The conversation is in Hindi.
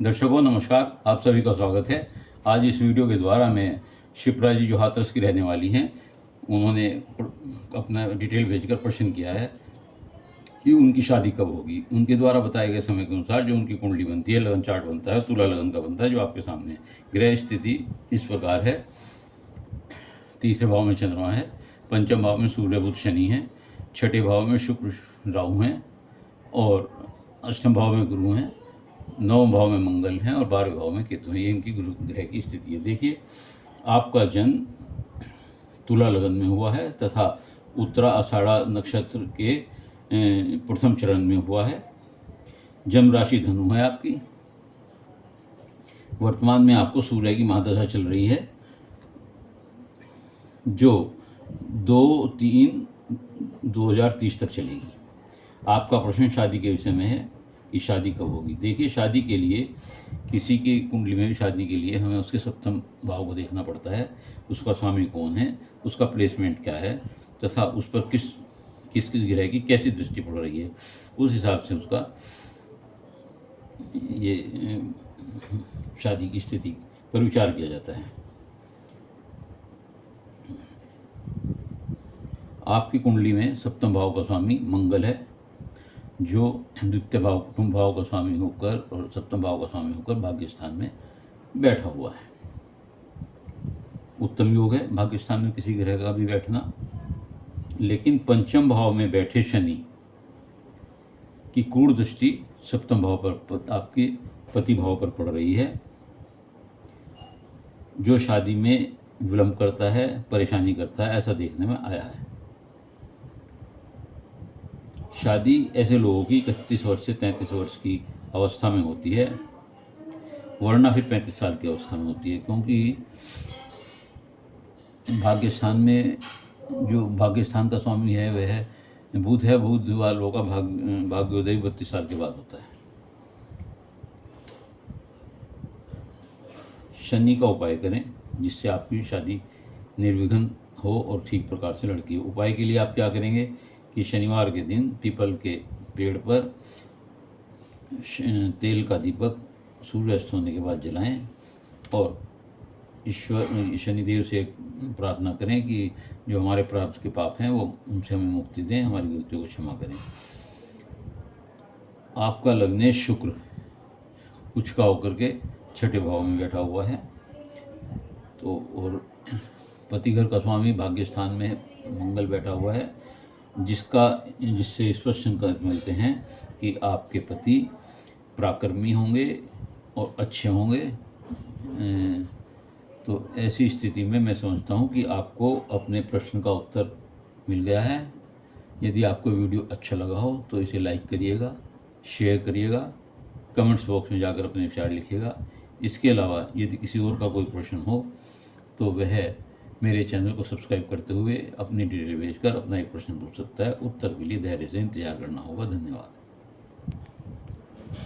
दर्शकों नमस्कार, आप सभी का स्वागत है। आज इस वीडियो के द्वारा मैं शिप्रा जी जो हाथरस की रहने वाली हैं, उन्होंने अपना डिटेल भेजकर प्रश्न किया है कि उनकी शादी कब होगी। उनके द्वारा बताए गए समय के अनुसार जो उनकी कुंडली बनती है, लगन चार्ट बनता है, तुला लगन का बनता है, जो आपके सामने है। ग्रह स्थिति इस प्रकार है। तीसरे भाव में चंद्रमा है, पंचम भाव में सूर्य बुध शनि है, छठे भाव में शुक्र राहु हैं और अष्टम भाव में गुरु हैं, नवम भाव में मंगल हैं और 12वें भाव में केतु हैं। ये इनकी ग्रह की स्थिति है। देखिए, आपका जन्म तुला लगन में हुआ है तथा उत्तरा आषाढ़ा नक्षत्र के प्रथम चरण में हुआ है। जन्म राशि धनु है आपकी। वर्तमान में आपको सूर्य की महादशा चल रही है जो 2/3/2030 तक चलेगी। आपका प्रश्न शादी के विषय में है कि शादी कब होगी। देखिए, शादी के लिए किसी की कुंडली में भी शादी के लिए हमें उसके सप्तम भाव को देखना पड़ता है, उसका स्वामी कौन है, उसका प्लेसमेंट क्या है तथा उस पर किस किस ग्रह की कैसी दृष्टि पड़ रही है, उस हिसाब से उसका ये शादी की स्थिति पर विचार किया जाता है। आपकी कुंडली में सप्तम भाव का स्वामी मंगल है जो द्वितीय भाव कुटुंब भाव का स्वामी होकर और सप्तम भाव का स्वामी होकर भाग्य स्थान में बैठा हुआ है। उत्तम योग है भाग्य स्थान में किसी ग्रह का भी बैठना। लेकिन पंचम भाव में बैठे शनि की क्रूर दृष्टि सप्तम भाव पर आपके पति भाव पर पड़ रही है, जो शादी में विलंब करता है, परेशानी करता है, ऐसा देखने में आया है। शादी ऐसे लोगों की 31 वर्ष से 33 वर्ष की अवस्था में होती है, वरना फिर 35 साल की अवस्था में होती है, क्योंकि भाग्यस्थान में जो भाग्यस्थान का स्वामी है वह बुध है। बुध वालों का भाग्योदय 32 साल के बाद होता है। शनि का उपाय करें जिससे आपकी शादी निर्विघ्न हो और ठीक प्रकार से लड़की हो। उपाय के लिए आप क्या करेंगे कि शनिवार के दिन पीपल के पेड़ पर तेल का दीपक सूर्यास्त होने के बाद जलाएं और ईश्वर शनिदेव से प्रार्थना करें कि जो हमारे प्राप्त के पाप हैं वो उनसे हमें मुक्ति दें, हमारी गलतियों को क्षमा करें। आपका लग्न शुक्र उच्च का होकर के छठे भाव में बैठा हुआ है, तो और पति घर का स्वामी भाग्य स्थान में मंगल बैठा हुआ है, जिससे स्पष्ट संकेत मिलते हैं कि आपके पति पराक्रमी होंगे और अच्छे होंगे। तो ऐसी स्थिति में मैं समझता हूँ कि आपको अपने प्रश्न का उत्तर मिल गया है। यदि आपको वीडियो अच्छा लगा हो तो इसे लाइक करिएगा, शेयर करिएगा, कमेंट्स बॉक्स में जाकर अपने विचार लिखिएगा। इसके अलावा यदि किसी और का कोई प्रश्न हो तो वह मेरे चैनल को सब्सक्राइब करते हुए अपनी डिटेल भेजकर अपना एक प्रश्न पूछ सकता है। उत्तर के लिए धैर्य से इंतजार करना होगा। धन्यवाद।